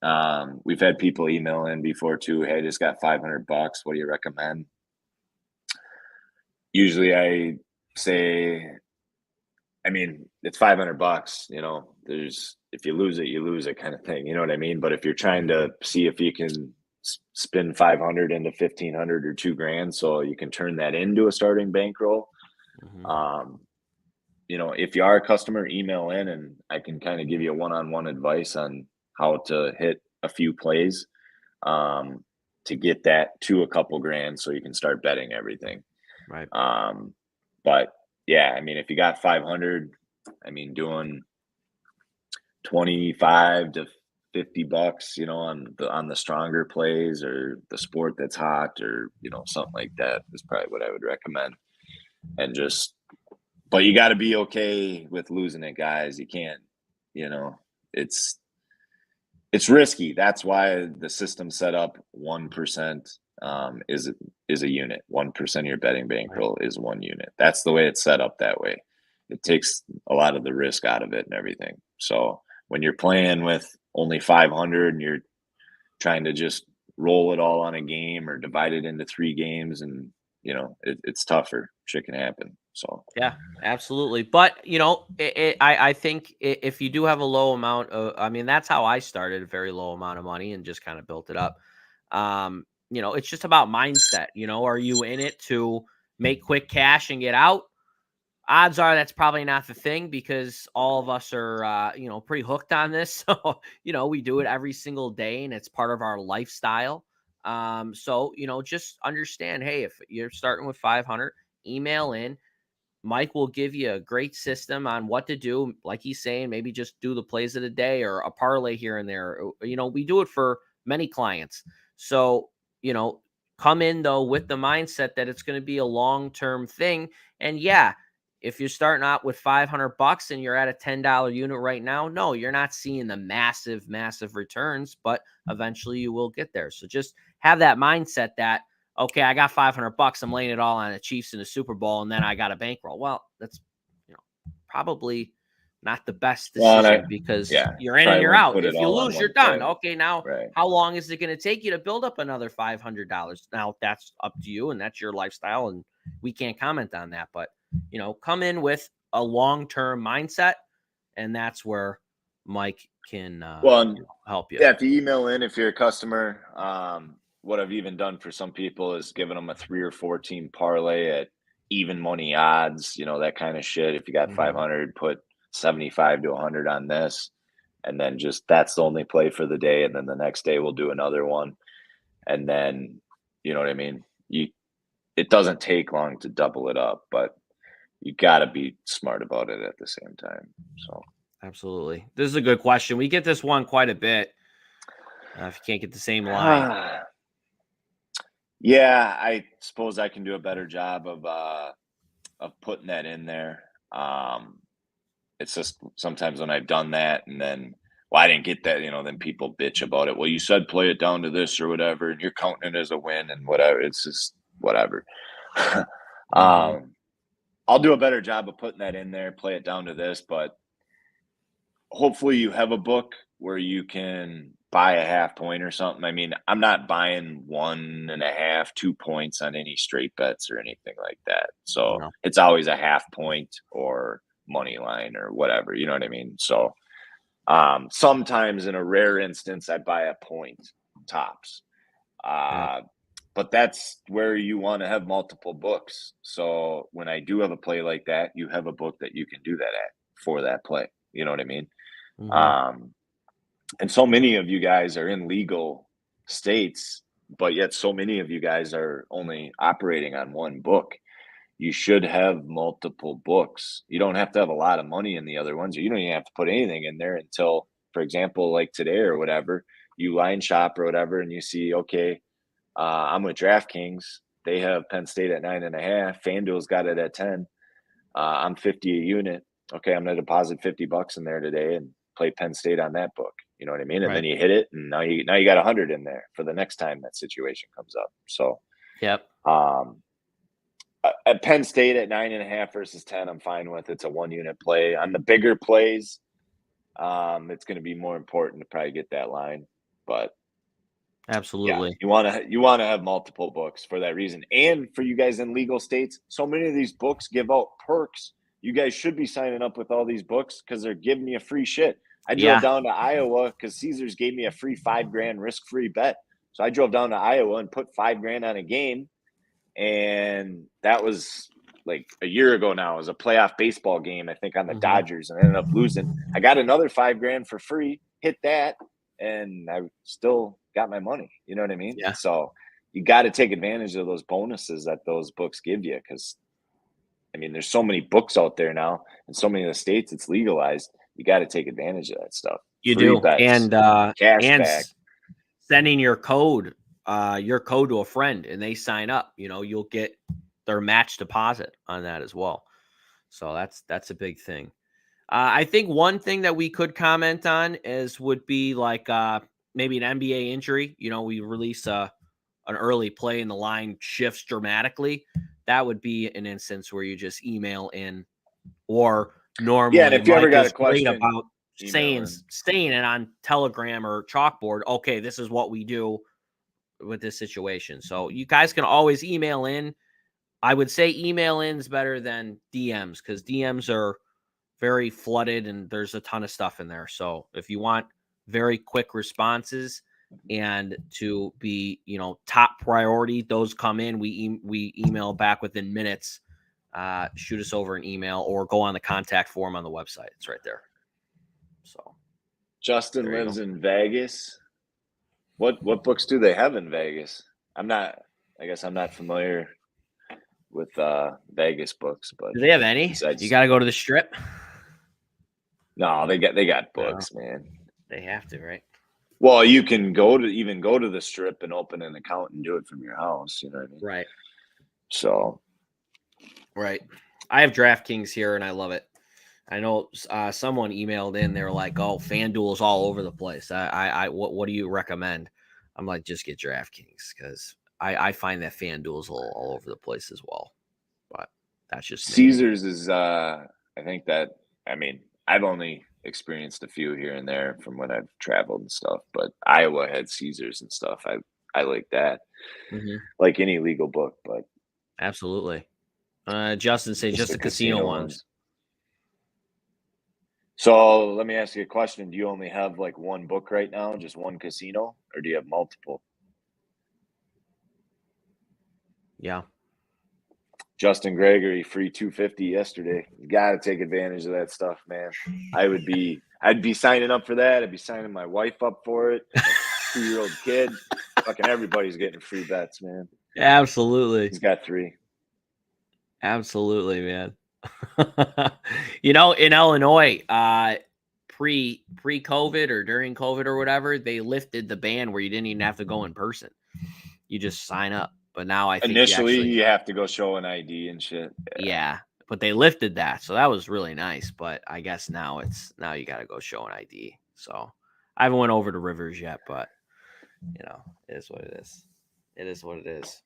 We've had people email in before too. Hey, I just got $500. What do you recommend? Usually I say, I mean, it's $500, there's, if you lose it, you lose it kind of thing. You know what I mean? But if you're trying to see if you can spin 500 into 1,500 or $2,000, so you can turn that into a starting bankroll. If you are a customer, email in and I can kind of give you a one-on-one advice on how to hit a few plays to get that to a couple grand so you can start betting everything. Right. But yeah, I mean, if you got 500, I mean, doing 25 to $50, on the stronger plays or the sport that's hot or, something like that is probably what I would recommend. And but you got to be okay with losing it, guys. You can't, it's risky. That's why the system set up 1% is a unit. 1% of your betting bankroll is 1 unit. That's the way it's set up that way. It takes a lot of the risk out of it and everything. So when you're playing with only 500 and you're trying to just roll it all on a game or divide it into 3 games, and it's tougher. Shit can happen. So yeah, absolutely. But I think if you do have a low amount of, I mean, that's how I started, a very low amount of money and just kind of built it up. It's just about mindset. Are you in it to make quick cash and get out? Odds are that's probably not the thing because all of us are, pretty hooked on this. So, we do it every single day and it's part of our lifestyle. So, just understand, hey, if you're starting with 500, email in. Mike will give you a great system on what to do. Like he's saying, maybe just do the plays of the day or a parlay here and there. We do it for many clients. So, come in though with the mindset that it's going to be a long-term thing. And yeah, if you're starting out with $500 and you're at a $10 unit right now, no, you're not seeing the massive, massive returns, but eventually you will get there. So just have that mindset that, okay, I got $500. I'm laying it all on the Chiefs in the Super Bowl, and then I got a bankroll. Well, that's probably not the best decision because you're in and you're out. If you lose, you're done. Okay, now how long is it going to take you to build up another $500? Now that's up to you, and that's your lifestyle, and we can't comment on that. But come in with a long-term mindset, and that's where Mike can help you. Yeah, if you email in, if you're a customer, what I've even done for some people is giving them a 3 or 4 team parlay at even money odds, that kind of shit. If you got 500, put 75 to 100 on this, and then just that's the only play for the day. And then the next day we'll do another one. And then, you know what I mean? It doesn't take long to double it up, but you got to be smart about it at the same time. So. Absolutely. This is a good question. We get this one quite a bit. If you can't get the same line. Yeah, I suppose I can do a better job of putting that in there. It's just sometimes when I've done that and then, well, I didn't get that, then people bitch about it. Well, you said play it down to this or whatever, and you're counting it as a win and whatever. It's just whatever. I'll do a better job of putting that in there, play it down to this, but hopefully you have a book where you can buy a half point or something. I mean, I'm not buying 1.5, 2 points on any straight bets or anything like that. So it's always a half point or money line or whatever, you know what I mean? So sometimes in a rare instance, I buy a point tops. But that's where you want to have multiple books. So when I do have a play like that, you have a book that you can do that at for that play. You know what I mean? And so many of you guys are in legal states, but yet so many of you guys are only operating on one book. You should have multiple books. You don't have to have a lot of money in the other ones. You don't even have to put anything in there until, for example, like today or whatever, you line shop or whatever, and you see, okay, I'm with DraftKings. They have Penn State at 9.5. FanDuel's got it at 10. I'm 50 a unit. Okay, I'm going to deposit $50 in there today and play Penn State on that book. You know what I mean? And then you hit it, and now you got 100 in there for the next time that situation comes up. So, at Penn State at 9.5 versus 10, I'm fine with. It's a 1 unit play. On the bigger plays, it's going to be more important to probably get that line, but. Absolutely. Yeah, you want to have multiple books for that reason. And for you guys in legal states, so many of these books give out perks. You guys should be signing up with all these books because they're giving you free shit. I drove down to Iowa because Caesars gave me a free $5,000 risk-free bet. So I drove down to Iowa and put $5,000 on a game. And that was like a year ago now. It was a playoff baseball game, I think, on the Dodgers, and I ended up losing. I got another $5,000 for free, hit that, and I still got my money. You know what I mean? Yeah. So you got to take advantage of those bonuses that those books give you. Cause I mean, there's so many books out there now in so many of the states it's legalized. You got to take advantage of that stuff. You Free do. bets, and cash back. Sending your code to a friend and they sign up, you'll get their match deposit on that as well. So that's a big thing. I think one thing that we could comment on would be like maybe an NBA injury. We release an early play and the line shifts dramatically. That would be an instance where you just email in, or normally, and if you ever got a question about saying it on Telegram or chalkboard. Okay, this is what we do with this situation. So you guys can always email in. I would say email in is better than DMs because DMs are very flooded and there's a ton of stuff in there. So if you want very quick responses and to be, top priority, those come in. We email back within minutes shoot us over an email or go on the contact form on the website. It's right there. So Justin lives in Vegas. What books do they have in Vegas? I guess I'm not familiar with Vegas books, but do they have any? You got to go to the Strip. No, they got books, man. They have to, right? Well, you can go to the Strip and open an account and do it from your house. You know what I mean? Right. So, right. I have DraftKings here, and I love it. I know someone emailed in. They were like, "Oh, FanDuel's all over the place." What do you recommend? I'm like, just get DraftKings because I find that FanDuel's all over the place as well. But that's just me. Caesars is. I think that. I mean, I've only experienced a few here and there from when I've traveled and stuff, but Iowa had Caesars and stuff. I like that, like any legal book, but absolutely. Justin say just the casino ones. So let me ask you a question. Do you only have like one book right now, just one casino, or do you have multiple? Yeah. Justin Gregory, free 250 yesterday. You got to take advantage of that stuff, man. I'd be signing up for that. I'd be signing my wife up for it. A 2-year-old kid. Fucking everybody's getting free bets, man. Absolutely. He's got 3. Absolutely, man. In Illinois, pre-COVID or during COVID or whatever, they lifted the ban where you didn't even have to go in person. You just sign up. But now I think initially you have to go show an ID and shit. Yeah, but they lifted that, so that was really nice. But I guess now you got to go show an ID. So I haven't went over to Rivers yet, but it is what it is. It is what it is.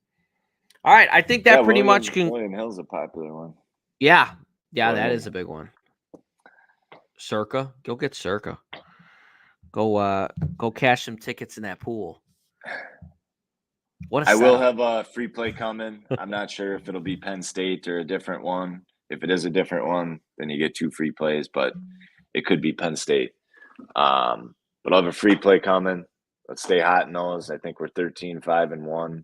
All right, I think that pretty much can. William Hill's a popular one. Yeah, that is a big one. Circa, go get Circa. Go cash some tickets in that pool. I will have a free play coming. I'm not sure if it'll be Penn State or a different one. If it is a different one, then you get 2 free plays, but it could be Penn State. But I'll have a free play coming. Let's stay hot in those. I think we're 13-5-1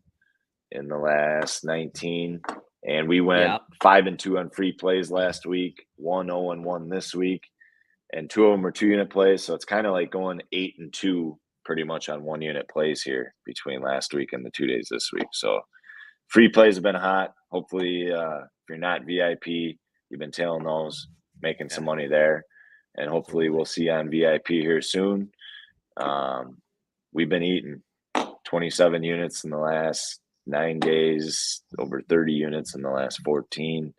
in the last 19. And we went 5-2 on free plays last week, 1-0-1 this week. And 2 of them were 2-unit plays. So it's kind of like going 8-2 pretty much on 1-unit plays here between last week and the 2 days this week. So free plays have been hot. Hopefully, if you're not VIP, you've been tailing those, making some money there. And hopefully we'll see you on VIP here soon. We've been eating 27 units in the last 9 days, over 30 units in the last 14.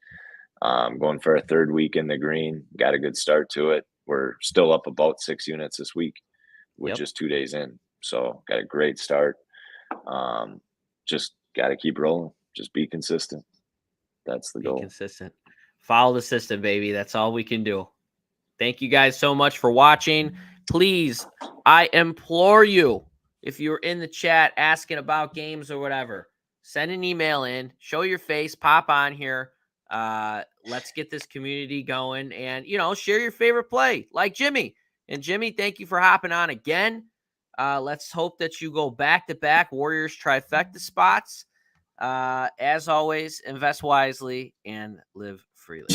Going for a 3rd week in the green. Got a good start to it. We're still up about 6 units this week with just 2 days in. So got a great start. Just got to keep rolling. Just be consistent. That's the goal. Be consistent. Follow the system, baby. That's all we can do. Thank you guys so much for watching. Please, I implore you, if you're in the chat asking about games or whatever, send an email in, show your face, pop on here. Let's get this community going and, share your favorite play like Jimmy. And Jimmy, thank you for hopping on again. Let's hope that you go back-to-back Warriors trifecta spots. As always, invest wisely and live freely.